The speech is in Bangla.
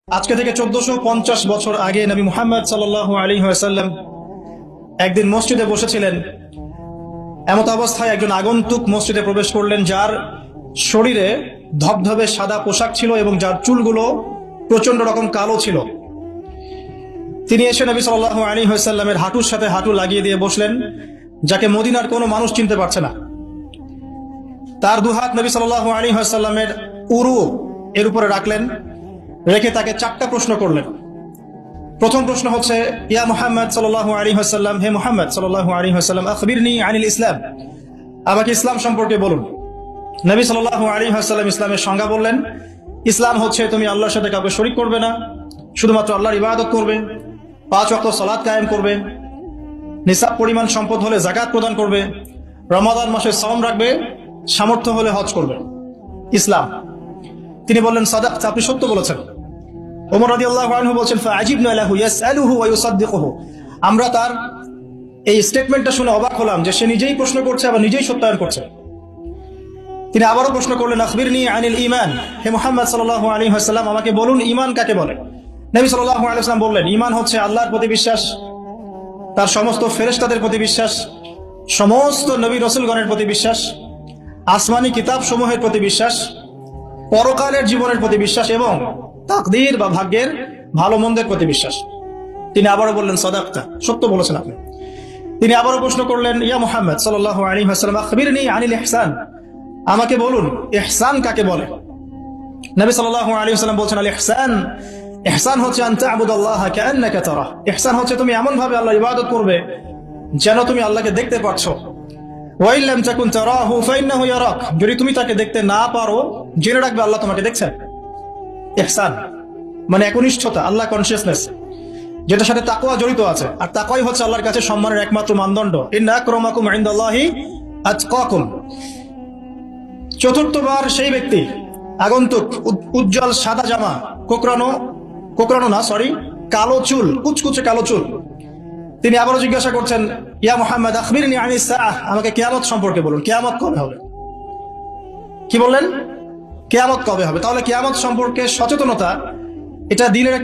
আজকে থেকে 1450 বছর আগে নবী মুহাম্মদ সাল্লাল্লাহু আলাইহি ওয়াসাল্লাম একদিন মসজিদে বসেছিলেন। এমত অবস্থায় একজন আগন্তুক মসজিদে প্রবেশ করলেন, যার শরীরে ধবধবে সাদা পোশাক ছিল এবং যার চুলগুলো প্রচন্ড রকম কালো ছিল। তিনি এসে নবী সাল্লাল্লাহু আলাইহি ওয়াসাল্লামের হাঁটুর সাথে হাঁটু লাগিয়ে দিয়ে বসলেন, যাকে মদিনার কোনো মানুষ চিনতে পারছে না। তার দুহাত নবী সাল্লাল্লাহু আলাইহি ওয়াসাল্লামের উরু এর উপরে রাখলেন, রেখে তাকে 4টা প্রশ্ন করলেন। প্রথম প্রশ্ন হচ্ছে, ইয়া মুহাম্মদ সাল্লাল্লাহু আলাইহি ওয়াসাল্লাম, হে মুহাম্মদ সাল্লাল্লাহু আলাইহি ওয়াসাল্লাম, আখবিরনি আনিল ইসলাম, আমাকে ইসলাম সম্পর্কে বলুন। নবী সাল্লাল্লাহু আলাইহি ওয়াসাল্লাম ইসলামের সংজ্ঞা বললেন, ইসলাম হচ্ছে তুমি আল্লাহর সাথে কাউকে শরীক করবে না, শুধুমাত্র আল্লাহর ইবাদত করবে, 5 ওয়াক্ত সালাত কায়েম করবে, নিসাব পরিমাণ সম্পদ হলে যাকাত প্রদান করবে, রমাদান মাসে সাওম রাখবে, সামর্থ্য হলে হজ করবে। ইসলাম। তিনি বললেন, সাদাকতা, আপনি সত্য বলেছেন। ওমর রাদিয়াল্লাহু আনহু বলেন, ফাআজিবনা লাহু ইয়াসআলুহু ওয়া ইউসাদ্দিকুহু, আমরা তার এই স্টেটমেন্টটা শুনে অবাক হলাম যে সে নিজেই প্রশ্ন করছে আবার নিজেই সত্যায়ন করছে। তিনি আবারও প্রশ্ন করলেন, আখবিরনি আনিল ঈমান, হে মুহাম্মদ সাল্লাল্লাহু আলাইহি ওয়াসাল্লাম, আমাকে বলুন ঈমান কাকে বলে। নবী সাল্লাল্লাহু আলাইহি ওয়াসাল্লাম বললেন, ঈমান হচ্ছে আল্লাহর প্রতি বিশ্বাস, তার সমস্ত ফেরেশতাদের প্রতি বিশ্বাস, সমস্ত নবী রাসূলগণের প্রতি বিশ্বাস, আসমানি কিতাব সমূহের প্রতি বিশ্বাস, পরকালের জীবনের প্রতি বিশ্বাস এবং তাকদীর বা ভাগ্যের ভালো মন্দের প্রতি বিশ্বাস। তিনি আবারও বললেন, সাদাকতা, সত্য বলেছেন আপনি। তিনি আবারও প্রশ্ন করলেন, ইয়া মুহাম্মদ সাল্লাল্লাহু আলাইহি ওয়াসাল্লাম, আখবিরনি আনিল ইহসান, আমাকে বলুন ইহসান কাকে বলে। নবী সাল্লাল্লাহু আলাইহি ওয়াসাল্লাম বলছেন, আল ইহসান, ইহসান হচ্ছে আন তা'বুদাল্লাহা কাআন্নাকা তারাহ, ইহসান হচ্ছে তুমি এমন ভাবে আল্লাহর ইবাদত করবে যেন তুমি আল্লাহকে দেখতে পাচ্ছো। ওয়া ইন লাম তাকুন তারাহু ফাইন্নাহু ইয়ারাক, যদি তুমি তাকে দেখতে না পারো জেনে রাখবে আল্লাহ তোমাকে দেখছেন। ইহসান মানে একনিষ্ঠতা, আল্লাহ কনসিয়াসনেস, যেটার সাথে তাকওয়া জড়িত আছে। আর তাকওয়াই হচ্ছে আল্লাহর কাছে সম্মানের একমাত্র মানদণ্ড। ইন্না আকরামাকুম ইনদাল্লাহি আতকাকুম। চতুর্থবার সেই ব্যক্তি আগন্তুক, উজ্জ্বল সাদা জামা, কোকড়ানো না, কালো চুল, কুচকুচে কালো চুল। তিনি আবারও জিজ্ঞাসা করছেন, ইয়া মুহাম্মদ আখবিরনি আনিস সাআহ, আমাকে কিয়ামত সম্পর্কে বলুন, কিয়ামত কবে হবে। কি বললেন? কিয়ামত কবে হবে। তাহলে কিয়ামত সম্পর্কে সচেতনতা, এটা দিনের